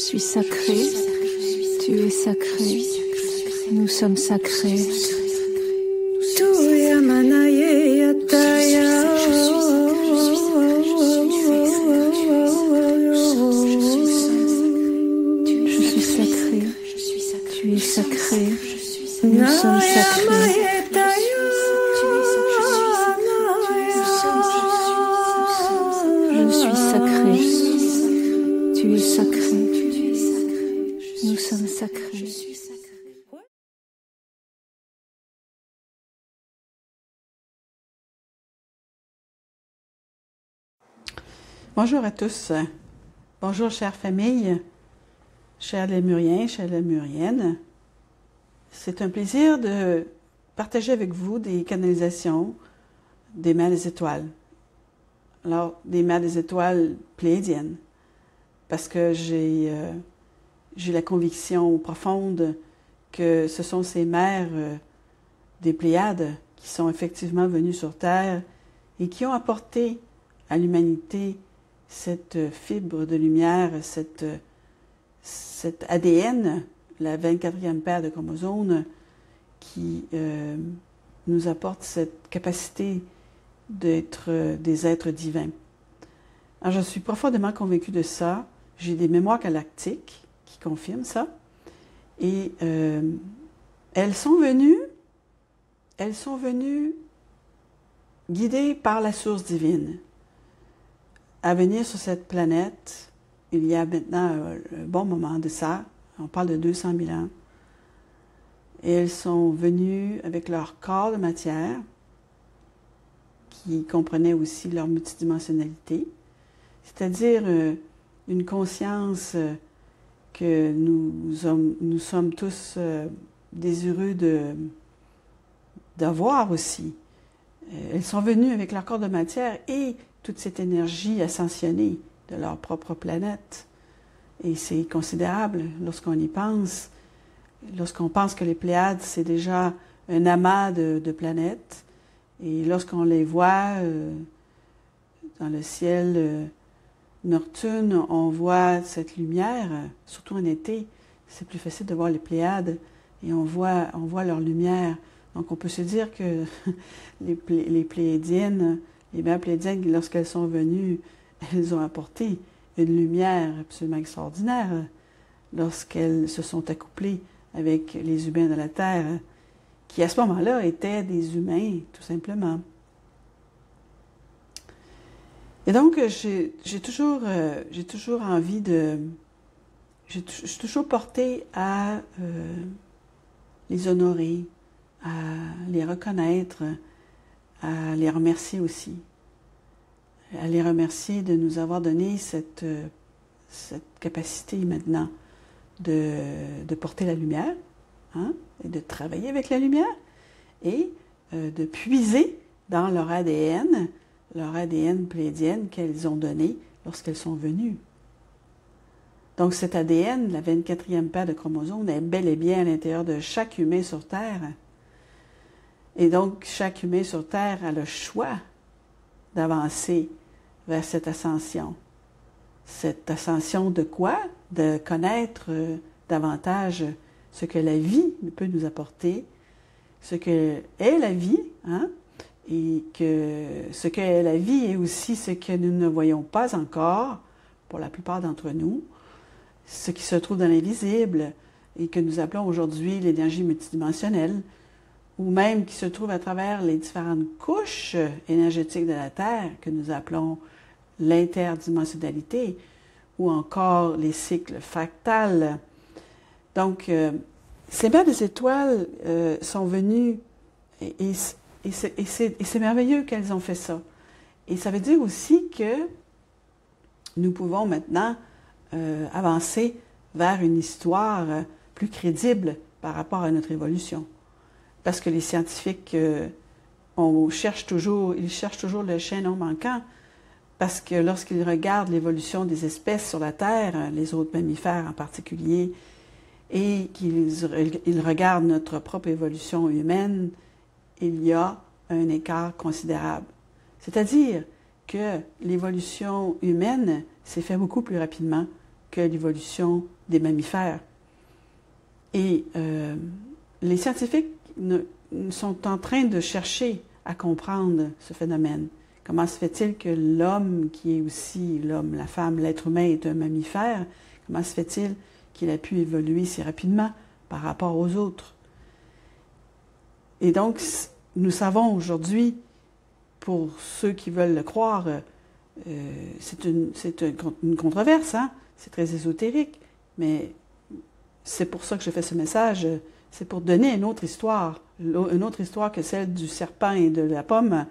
suis sacré, tu es sacré, nous sommes sacrés. Tuya manaye yataya. Je suis sacré, tu es sacré, nous sommes sacrés. Je suis sacré, tu es sacré, nous sommes sacrés. Bonjour à tous. Bonjour chère famille, chers lémuriens, chères lémuriennes. C'est un plaisir de partager avec vous des canalisations des mers des étoiles. Alors, des mers des étoiles pléiadiennes, parce que j'ai la conviction profonde que ce sont ces mers des Pléiades qui sont effectivement venues sur Terre et qui ont apporté à l'humanité cette fibre de lumière, cet ADN, la 24e paire de chromosomes, qui nous apporte cette capacité d'être des êtres divins. Alors, je suis profondément convaincue de ça. J'ai des mémoires galactiques qui confirment ça. Et elles sont venues guidées par la source divine à venir sur cette planète. Il y a maintenant un bon moment de ça. On parle de 200 000 ans. Et elles sont venues avec leur corps de matière, qui comprenait aussi leur multidimensionnalité, c'est-à-dire une conscience que nous sommes tous désireux d'avoir aussi. Elles sont venues avec leur corps de matière et toute cette énergie ascensionnée de leur propre planète. Et c'est considérable lorsqu'on y pense. Lorsqu'on pense que les Pléiades, c'est déjà un amas de planètes. Et lorsqu'on les voit dans le ciel nocturne, on voit cette lumière, surtout en été, c'est plus facile de voir les Pléiades, et on voit leur lumière. Donc on peut se dire que les Pléiadiennes, les mères pléiadiennes, lorsqu'elles sont venues, elles ont apporté une lumière absolument extraordinaire lorsqu'elles se sont accouplées avec les humains de la Terre, qui à ce moment-là étaient des humains, tout simplement. Et donc, j'ai toujours envie de... Je suis toujours portée à les honorer, à les reconnaître, à les remercier aussi. À les remercier de nous avoir donné cette capacité maintenant de porter la lumière, hein, et de travailler avec la lumière, et de puiser dans leur ADN pléiadienne qu'elles ont donné lorsqu'elles sont venues. Donc cet ADN, la 24e paire de chromosomes, est bel et bien à l'intérieur de chaque humain sur Terre. Et donc chaque humain sur Terre a le choix d'avancer vers cette ascension. Cette ascension de quoi? De connaître davantage ce que la vie peut nous apporter, ce que est la vie, hein? Et que ce que est la vie est aussi ce que nous ne voyons pas encore, pour la plupart d'entre nous, ce qui se trouve dans l'invisible et que nous appelons aujourd'hui l'énergie multidimensionnelle, ou même qui se trouve à travers les différentes couches énergétiques de la Terre que nous appelons l'interdimensionnalité, ou encore les cycles fractales. Donc, ces mers des étoiles sont venues, et c'est merveilleux qu'elles ont fait ça. Et ça veut dire aussi que nous pouvons maintenant avancer vers une histoire plus crédible par rapport à notre évolution. Parce que les scientifiques, ils cherchent toujours le chaînon non manquant, parce que lorsqu'ils regardent l'évolution des espèces sur la Terre, les autres mammifères en particulier, et qu'ils regardent notre propre évolution humaine, il y a un écart considérable. C'est-à-dire que l'évolution humaine s'est faite beaucoup plus rapidement que l'évolution des mammifères. Et les scientifiques sont en train de chercher à comprendre ce phénomène. Comment se fait-il que l'homme, qui est aussi l'homme, la femme, l'être humain est un mammifère, comment se fait-il qu'il a pu évoluer si rapidement par rapport aux autres? Et donc, nous savons aujourd'hui, pour ceux qui veulent le croire, c'est une controverse, hein? C'est très ésotérique, mais c'est pour ça que je fais ce message, c'est pour donner une autre histoire que celle du serpent et de la pomme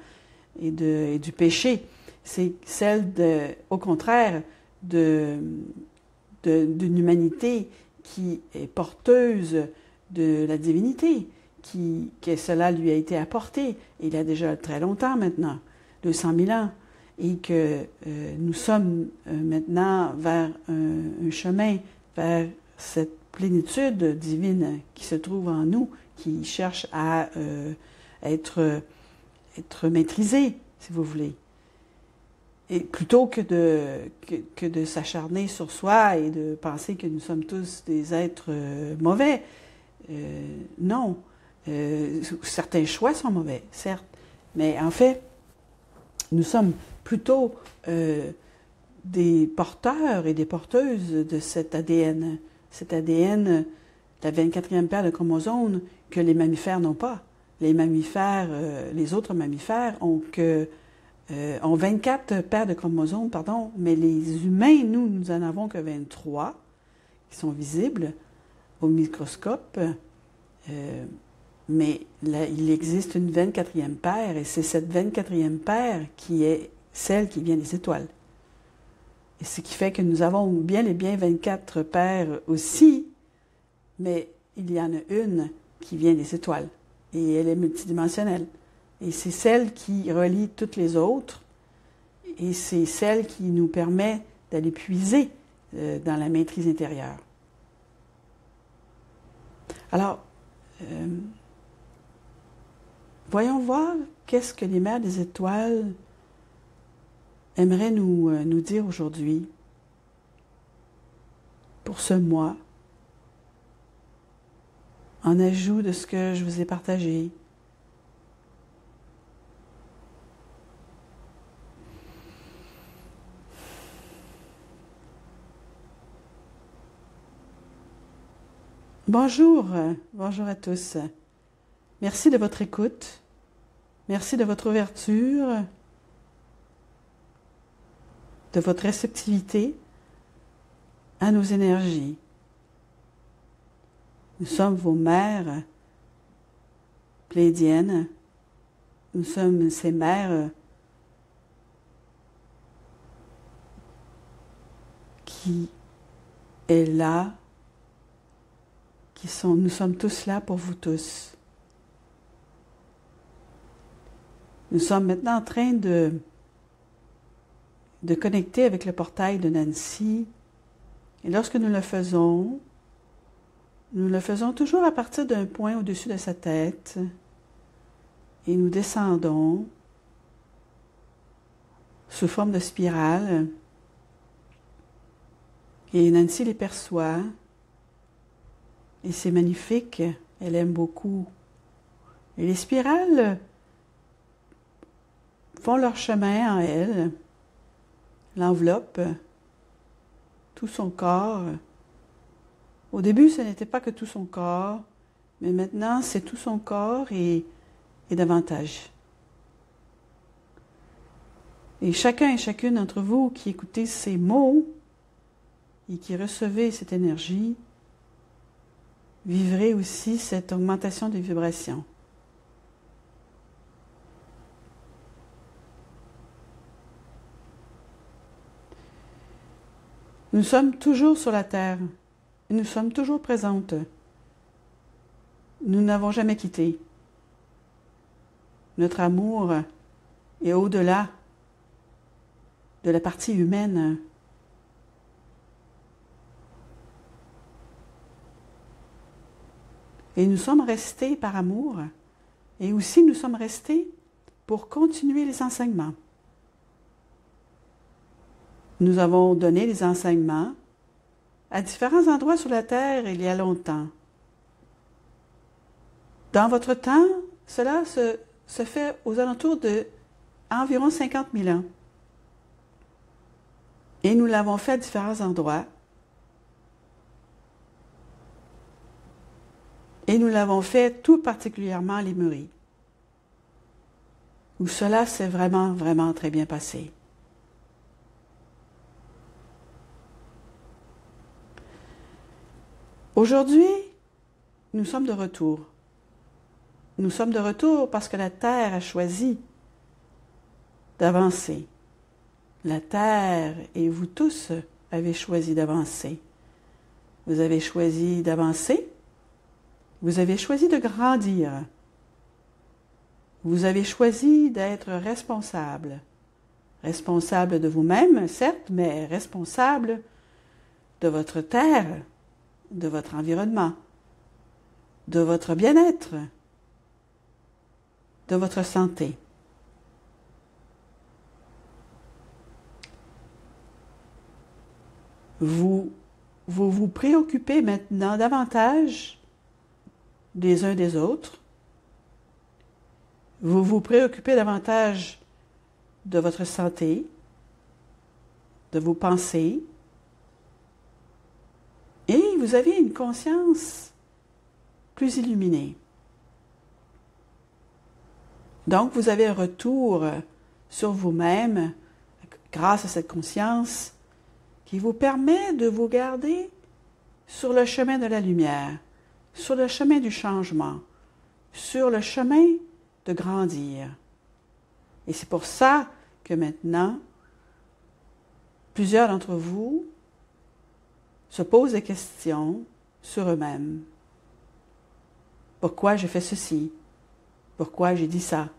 et du péché. C'est celle, au contraire, d'une humanité qui est porteuse de la divinité, que cela lui a été apporté, il y a déjà très longtemps maintenant, 200 000 ans, et que nous sommes maintenant vers un chemin, vers cette plénitude divine qui se trouve en nous, qui cherche à être maîtrisée, si vous voulez. Et plutôt que de s'acharner sur soi et de penser que nous sommes tous des êtres mauvais, non. Certains choix sont mauvais, certes, mais en fait, nous sommes plutôt des porteurs et des porteuses de cet ADN, la 24e paire de chromosomes que les mammifères n'ont pas. Les autres mammifères ont 24 paires de chromosomes, mais les humains, nous en avons que 23 qui sont visibles au microscope. Mais là, il existe une 24e paire, et c'est cette 24e paire qui est celle qui vient des étoiles. Et ce qui fait que nous avons bien et bien 24 paires aussi, mais il y en a une qui vient des étoiles, et elle est multidimensionnelle. Et c'est celle qui relie toutes les autres, et c'est celle qui nous permet d'aller puiser dans la maîtrise intérieure. Alors, voyons voir qu'est-ce que les mères des étoiles aimeraient nous dire aujourd'hui, pour ce mois, en ajout de ce que je vous ai partagé. Bonjour à tous. Merci de votre écoute. Merci de votre ouverture, de votre réceptivité à nos énergies. Nous sommes vos mères pléiadiennes. Nous sommes ces mères qui est là, nous sommes tous là pour vous tous. Nous sommes maintenant en train de connecter avec le portail de Nancy. Et lorsque nous le faisons toujours à partir d'un point au-dessus de sa tête. Et nous descendons sous forme de spirale. Et Nancy les perçoit. Et c'est magnifique. Elle aime beaucoup. Et les spirales font leur chemin en elle, l'enveloppent, tout son corps. Au début, ce n'était pas que tout son corps, mais maintenant, c'est tout son corps et davantage. Et chacun et chacune d'entre vous qui écoutez ces mots et qui recevez cette énergie, vivrez aussi cette augmentation des vibrations. Nous sommes toujours sur la terre et nous sommes toujours présentes. Nous n'avons jamais quitté. Notre amour est au-delà de la partie humaine. Et nous sommes restés par amour et aussi nous sommes restés pour continuer les enseignements. Nous avons donné les enseignements à différents endroits sur la Terre il y a longtemps. Dans votre temps, cela se fait aux alentours de environ 50 000 ans. Et nous l'avons fait à différents endroits. Et nous l'avons fait tout particulièrement à Lémurie, où cela s'est vraiment, vraiment très bien passé. Aujourd'hui, nous sommes de retour. Nous sommes de retour parce que la Terre a choisi d'avancer. La Terre et vous tous avez choisi d'avancer. Vous avez choisi d'avancer. Vous avez choisi de grandir. Vous avez choisi d'être responsable. Responsable de vous-même, certes, mais responsable de votre terre, de votre environnement, de votre bien-être, de votre santé. Vous vous préoccupez maintenant davantage des uns des autres. Vous vous préoccupez davantage de votre santé, de vos pensées, et vous avez une conscience plus illuminée. Donc, vous avez un retour sur vous-même grâce à cette conscience qui vous permet de vous garder sur le chemin de la lumière, sur le chemin du changement, sur le chemin de grandir. Et c'est pour ça que maintenant, plusieurs d'entre vous se posent des questions sur eux-mêmes. Pourquoi j'ai fait ceci? Pourquoi j'ai dit ça?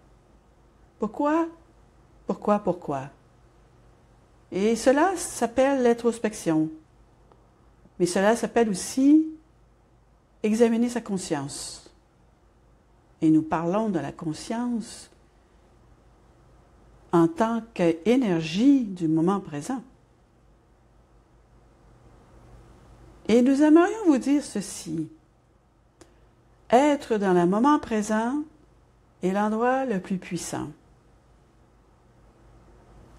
Pourquoi? Pourquoi? Et cela s'appelle l'introspection. Mais cela s'appelle aussi examiner sa conscience. Et nous parlons de la conscience en tant qu'énergie du moment présent. Et nous aimerions vous dire ceci. Être dans le moment présent est l'endroit le plus puissant.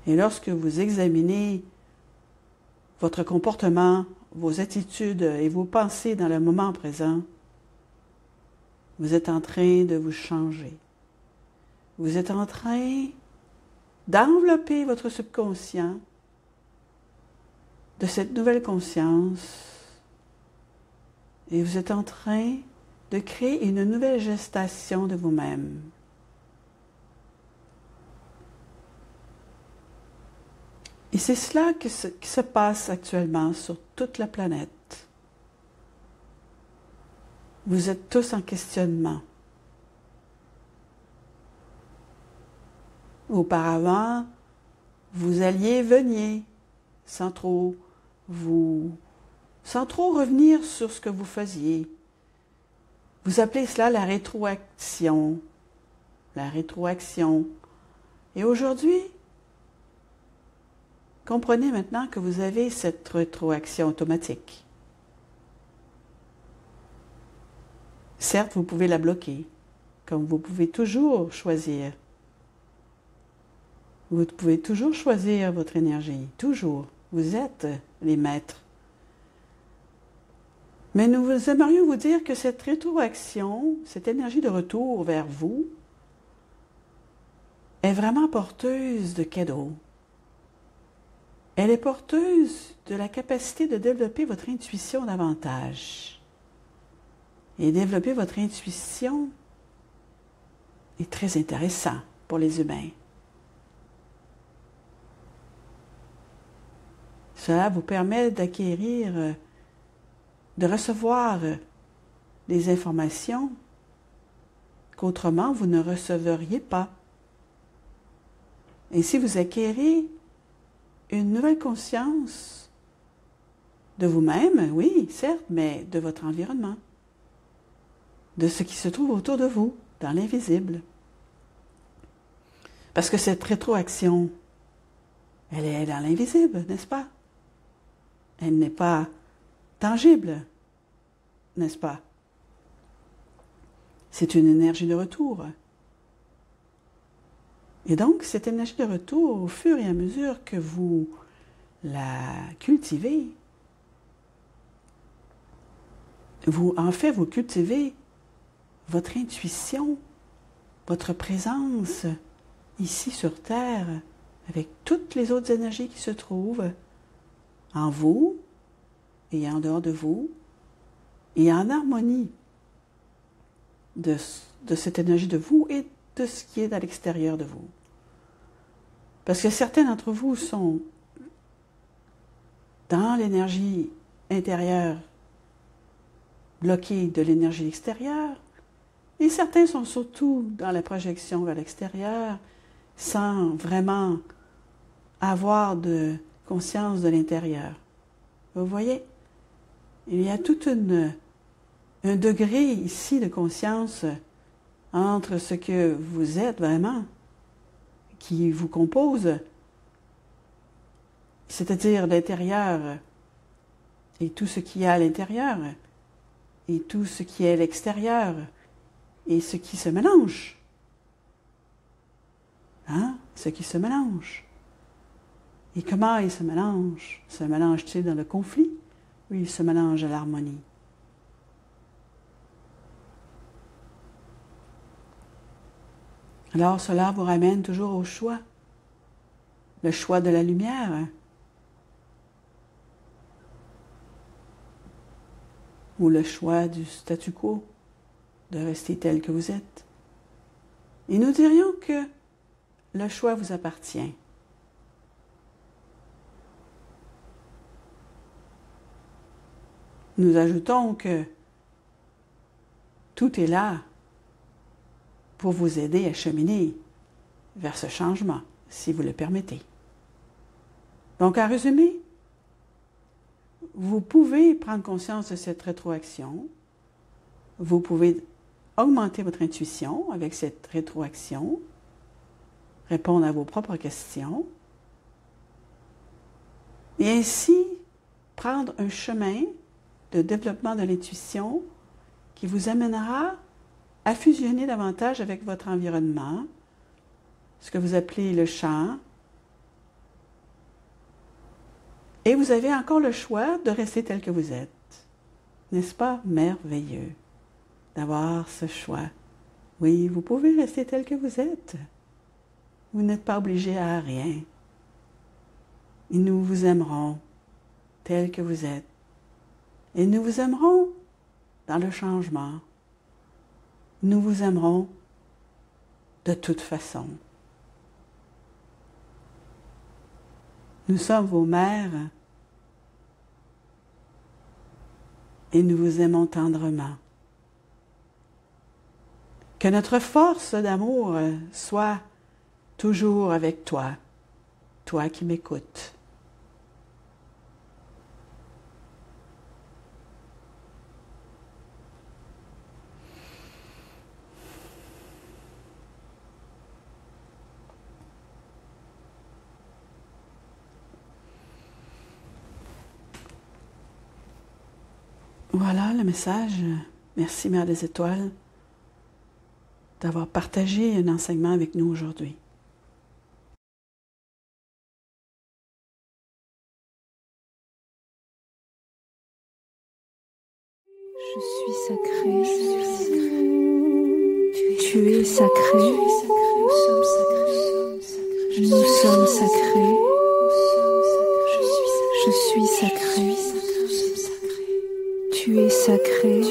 Et lorsque vous examinez votre comportement, vos attitudes et vos pensées dans le moment présent, vous êtes en train de vous changer. Vous êtes en train d'envelopper votre subconscient de cette nouvelle conscience et vous êtes en train de créer une nouvelle gestation de vous-même. Et c'est cela qui se passe actuellement sur toute la planète. Vous êtes tous en questionnement. Auparavant, vous veniez sans trop revenir sur ce que vous faisiez. Vous appelez cela la rétroaction. La rétroaction. Et aujourd'hui, comprenez maintenant que vous avez cette rétroaction automatique. Certes, vous pouvez la bloquer, comme vous pouvez toujours choisir. Vous pouvez toujours choisir votre énergie, toujours. Vous êtes les maîtres. Mais nous aimerions vous dire que cette rétroaction, cette énergie de retour vers vous, est vraiment porteuse de cadeaux. Elle est porteuse de la capacité de développer votre intuition davantage. Et développer votre intuition est très intéressant pour les humains. Cela vous permet d'acquérir, de recevoir des informations qu'autrement vous ne recevriez pas. Et si vous acquérez une nouvelle conscience de vous-même, oui, certes, mais de votre environnement, de ce qui se trouve autour de vous, dans l'invisible. Parce que cette rétroaction, elle est dans l'invisible, n'est-ce pas? Elle n'est pas tangible, n'est-ce pas? C'est une énergie de retour. Et donc, cette énergie de retour, au fur et à mesure que vous la cultivez, vous cultivez votre intuition, votre présence ici sur Terre, avec toutes les autres énergies qui se trouvent en vous et en dehors de vous, et en harmonie de cette énergie de vous et de ce qui est à l'extérieur de vous. Parce que certains d'entre vous sont dans l'énergie intérieure, bloqués de l'énergie extérieure, et certains sont surtout dans la projection vers l'extérieur, sans vraiment avoir de conscience de l'intérieur. Vous voyez, il y a tout un degré ici de conscience entre ce que vous êtes vraiment, qui vous compose, c'est-à-dire l'intérieur et tout ce qui est à l'intérieur, et tout ce qui est à l'extérieur, et ce qui se mélange. Hein? Ce qui se mélange. Et comment il se mélange? Se mélange-t-il dans le conflit ou il se mélange à l'harmonie? Alors cela vous ramène toujours au choix. Le choix de la lumière. Ou le choix du statu quo, de rester tel que vous êtes. Et nous dirions que le choix vous appartient. Nous ajoutons que tout est là pour vous aider à cheminer vers ce changement, si vous le permettez. Donc, en résumé, vous pouvez prendre conscience de cette rétroaction, vous pouvez augmenter votre intuition avec cette rétroaction, répondre à vos propres questions, et ainsi prendre un chemin de développement de l'intuition qui vous amènera à fusionner davantage avec votre environnement, ce que vous appelez le champ. Et vous avez encore le choix de rester tel que vous êtes. N'est-ce pas merveilleux d'avoir ce choix? Oui, vous pouvez rester tel que vous êtes. Vous n'êtes pas obligé à rien. Et nous vous aimerons tel que vous êtes. Et nous vous aimerons dans le changement. Nous vous aimerons de toute façon. Nous sommes vos mères et nous vous aimons tendrement. Que notre force d'amour soit toujours avec toi, toi qui m'écoutes. Voilà le message. Merci Mère des Étoiles d'avoir partagé un enseignement avec nous aujourd'hui. Je suis sacrée. Tu es sacré. Nous sommes sacrés. Je suis sacrée. Tu es sacré.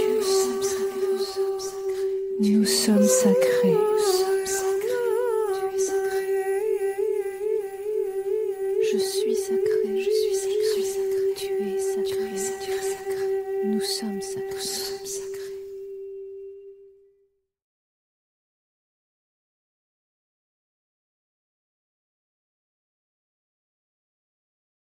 Nous sommes sacrés. Je suis sacré. Tu es sacré. Nous sommes sacrés.